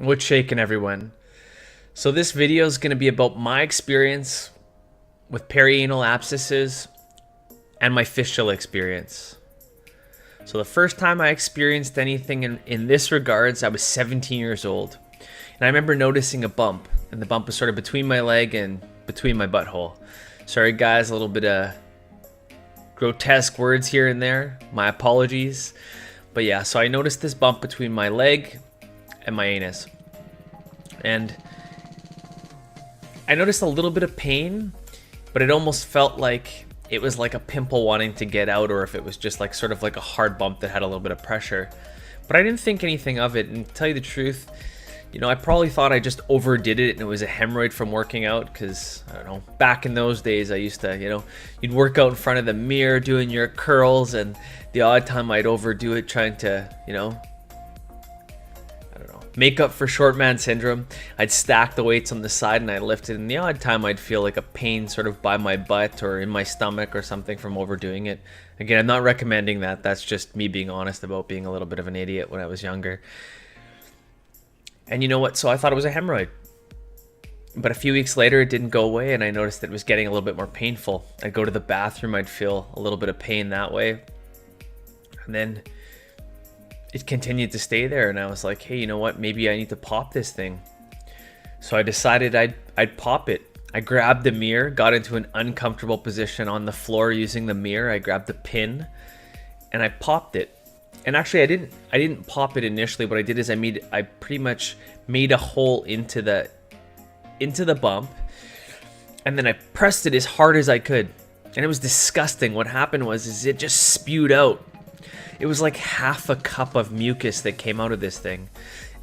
What's shaking, everyone? So this video is going to be about my experience with perianal abscesses and my fistula experience. So the first time I experienced anything in this regards, I was 17 years old. And I remember noticing a bump, and the bump was sort of between my leg and between my butthole. Sorry guys, a little bit of grotesque words here and there. My apologies. But yeah, so I noticed this bump between my leg and my anus. And I noticed a little bit of pain, but it almost felt like it was like a pimple wanting to get out, or if it was just like sort of like a hard bump that had a little bit of pressure. But I didn't think anything of it, and to tell you the truth, you know, I probably thought I just overdid it and it was a hemorrhoid from working out, because, I don't know, back in those days I used to, you know, you'd work out in front of the mirror doing your curls, and the odd time I'd overdo it trying to, you know, make up for short man syndrome. I'd stack the weights on the side and I'd lift it, and the odd time I'd feel like a pain sort of by my butt or in my stomach or something from overdoing it. Again, I'm not recommending that. That's just me being honest about being a little bit of an idiot when I was younger. And you know what? So I thought it was a hemorrhoid. But a few weeks later, it didn't go away, and I noticed that it was getting a little bit more painful. I'd go to the bathroom, I'd feel a little bit of pain that way. And then it continued to stay there, and I was like, hey, you know what? Maybe I need to pop this thing. So I decided I'd pop it. I grabbed the mirror, got into an uncomfortable position on the floor using the mirror. I grabbed the pin and I popped it. And actually I didn't pop it initially. What I did is I pretty much made a hole into the bump, and then I pressed it as hard as I could. And it was disgusting. What happened was it just spewed out. It was like half a cup of mucus that came out of this thing.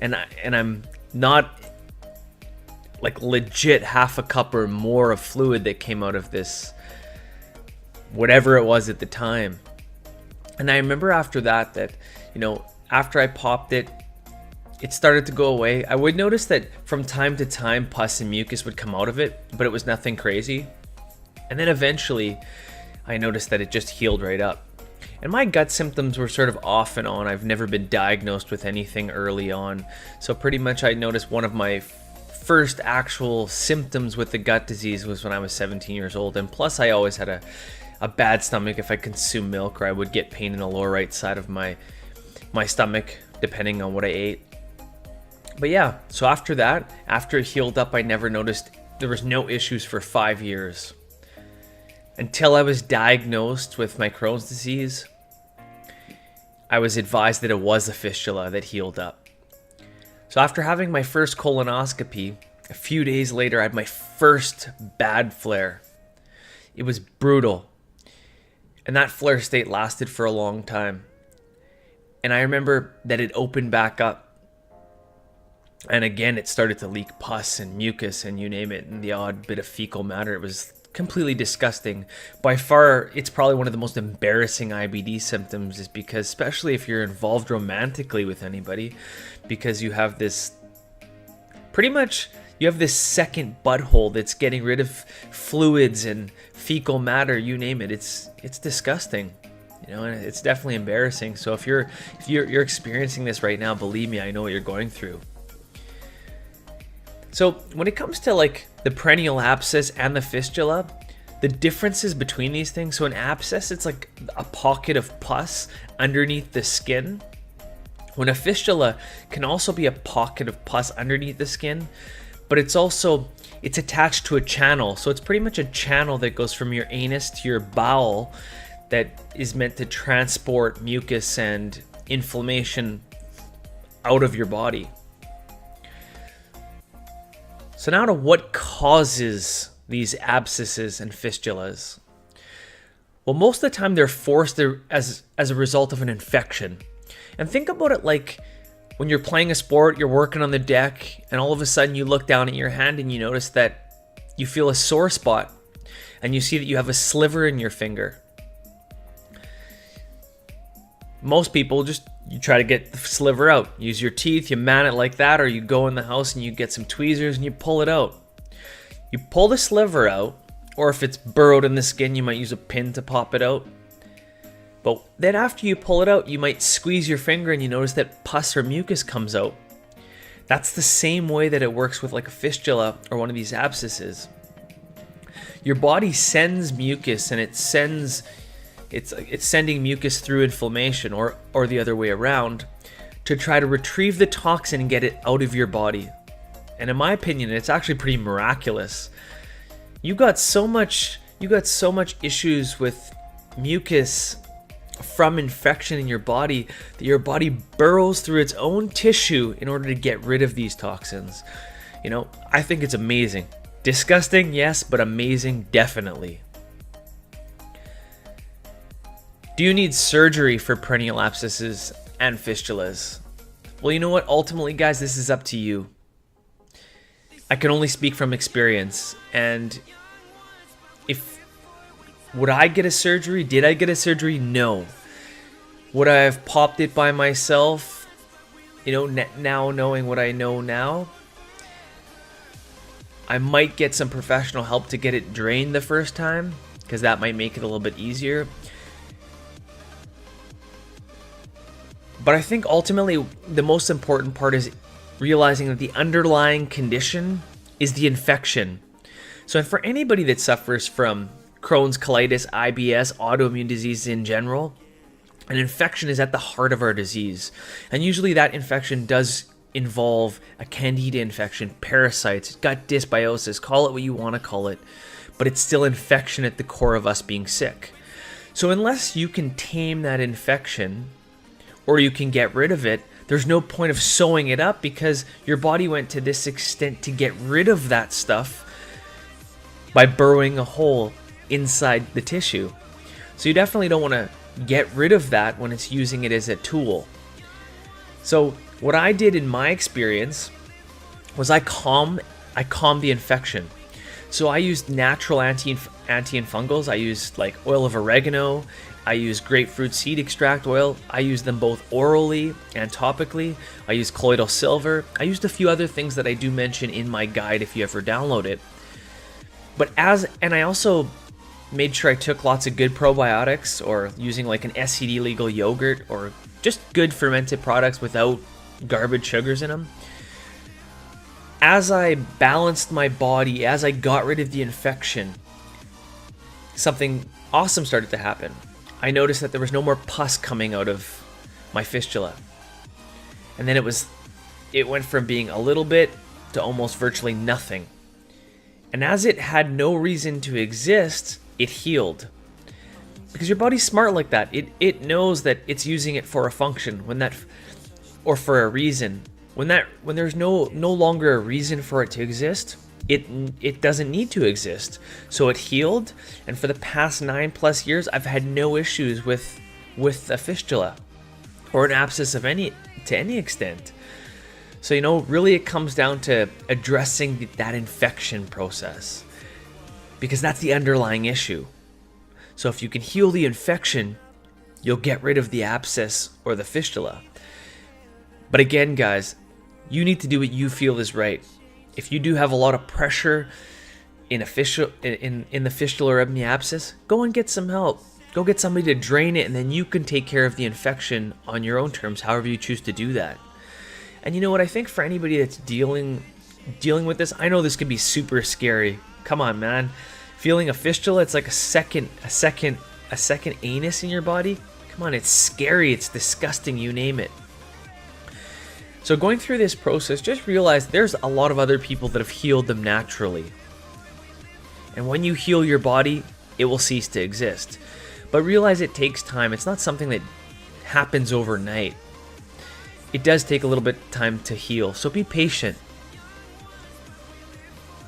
And I'm not like legit half a cup or more of fluid that came out of this, whatever it was at the time. And I remember after that, you know, after I popped it, it started to go away. I would notice that from time to time pus and mucus would come out of it, but it was nothing crazy. And then eventually I noticed that it just healed right up. And my gut symptoms were sort of off and on. I've never been diagnosed with anything early on. So pretty much I noticed one of my first actual symptoms with the gut disease was when I was 17 years old. And plus I always had a bad stomach if I consumed milk, or I would get pain in the lower right side of my stomach depending on what I ate. But yeah, so after that, after it healed up, I never noticed, there was no issues for 5 years. Until I was diagnosed with my Crohn's disease, I was advised that it was a fistula that healed up. So after having my first colonoscopy, a few days later, I had my first bad flare. It was brutal. And that flare state lasted for a long time. And I remember that it opened back up. And again, it started to leak pus and mucus and you name it, and the odd bit of fecal matter. It was completely disgusting. By far, it's probably one of the most embarrassing IBD symptoms, is because, especially if you're involved romantically with anybody, because you have this, pretty much, you have this second butthole that's getting rid of fluids and fecal matter, you name it. It's disgusting, you know, and it's definitely embarrassing. So if you're experiencing this right now, believe me, I know what you're going through. So when it comes to like the perineal abscess and the fistula, the differences between these things, so an abscess, it's like a pocket of pus underneath the skin. When a fistula can also be a pocket of pus underneath the skin, but it's attached to a channel. So it's pretty much a channel that goes from your anus to your bowel that is meant to transport mucus and inflammation out of your body. So now to what causes these abscesses and fistulas. Well, most of the time they're forced as a result of an infection. And think about it like when you're playing a sport, you're working on the deck, and all of a sudden you look down at your hand and you notice that you feel a sore spot, and you see that you have a sliver in your finger. Most people you try to get the sliver out. Use your teeth, you man it like that, or you go in the house and you get some tweezers and you pull it out. You pull the sliver out, or if it's burrowed in the skin, you might use a pin to pop it out. But then after you pull it out, you might squeeze your finger and you notice that pus or mucus comes out. That's the same way that it works with like a fistula or one of these abscesses. Your body sends mucus, and it's sending mucus through inflammation, or the other way around, to try to retrieve the toxin and get it out of your body. And in my opinion, it's actually pretty miraculous. You got so much issues with mucus from infection in your body that your body burrows through its own tissue in order to get rid of these toxins. You know, I think it's amazing. Disgusting, yes, but amazing, definitely. Do you need surgery for perineal abscesses and fistulas? Well, you know what? Ultimately, guys, this is up to you. I can only speak from experience. And would I get a surgery? Did I get a surgery? No. Would I have popped it by myself? You know, now knowing what I know now, I might get some professional help to get it drained the first time, because that might make it a little bit easier. But I think ultimately the most important part is realizing that the underlying condition is the infection. So for anybody that suffers from Crohn's colitis, IBS, autoimmune disease in general, an infection is at the heart of our disease. And usually that infection does involve a candida infection, parasites, gut dysbiosis, call it what you want to call it, but it's still infection at the core of us being sick. So unless you can tame that infection, or you can get rid of it, there's no point of sewing it up, because your body went to this extent to get rid of that stuff by burrowing a hole inside the tissue. So you definitely don't want to get rid of that when it's using it as a tool. So what I did in my experience was I calmed the infection. So I used natural anti-infungals. I used like oil of oregano. I use grapefruit seed extract oil. I use them both orally and topically. I use colloidal silver. I used a few other things that I do mention in my guide if you ever download it. And I also made sure I took lots of good probiotics, or using like an SCD legal yogurt, or just good fermented products without garbage sugars in them. As I balanced my body, as I got rid of the infection, something awesome started to happen. I noticed that there was no more pus coming out of my fistula. And then it went from being a little bit to almost virtually nothing. And as it had no reason to exist, it healed. Because your body's smart like that. It knows that it's using it for a function or for a reason. When there's no longer a reason for it to exist, it doesn't need to exist. So it healed, and for the past 9+ years, I've had no issues with a fistula or an abscess to any extent. So, you know, really it comes down to addressing that infection process, because that's the underlying issue. So if you can heal the infection, you'll get rid of the abscess or the fistula. But again, guys, you need to do what you feel is right. If you do have a lot of pressure in the fistula or in the abscess, go and get some help. Go get somebody to drain it, and then you can take care of the infection on your own terms, however you choose to do that. And you know what? I think for anybody that's dealing with this, I know this can be super scary. Come on, man. Feeling a fistula, it's like a second anus in your body. Come on, it's scary, it's disgusting, you name it. So going through this process, just realize there's a lot of other people that have healed them naturally. And when you heal your body, it will cease to exist. But realize it takes time. It's not something that happens overnight. It does take a little bit of time to heal, so be patient.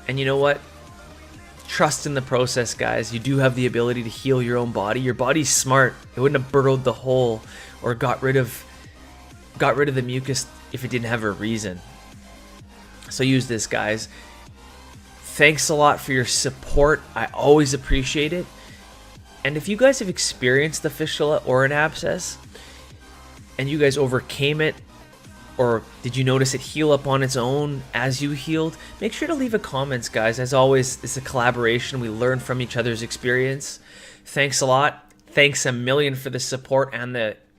And you know what? Trust in the process, guys. You do have the ability to heal your own body. Your body's smart. It wouldn't have burrowed the hole or got rid of the mucus if it didn't have a reason. So use this, guys. Thanks a lot for your support. I always appreciate it. And if you guys have experienced the fistula or an abscess and you guys overcame it, or did you notice it heal up on its own as you healed, make sure to leave a comment, guys. As always, it's a collaboration. We learn from each other's experience. Thanks a lot. Thanks a million for the support and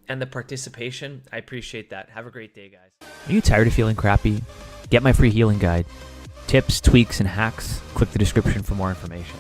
and the participation. I appreciate that. Have a great day, guys. Are you tired of feeling crappy? Get my free healing guide. Tips, tweaks, and hacks. Click the description for more information.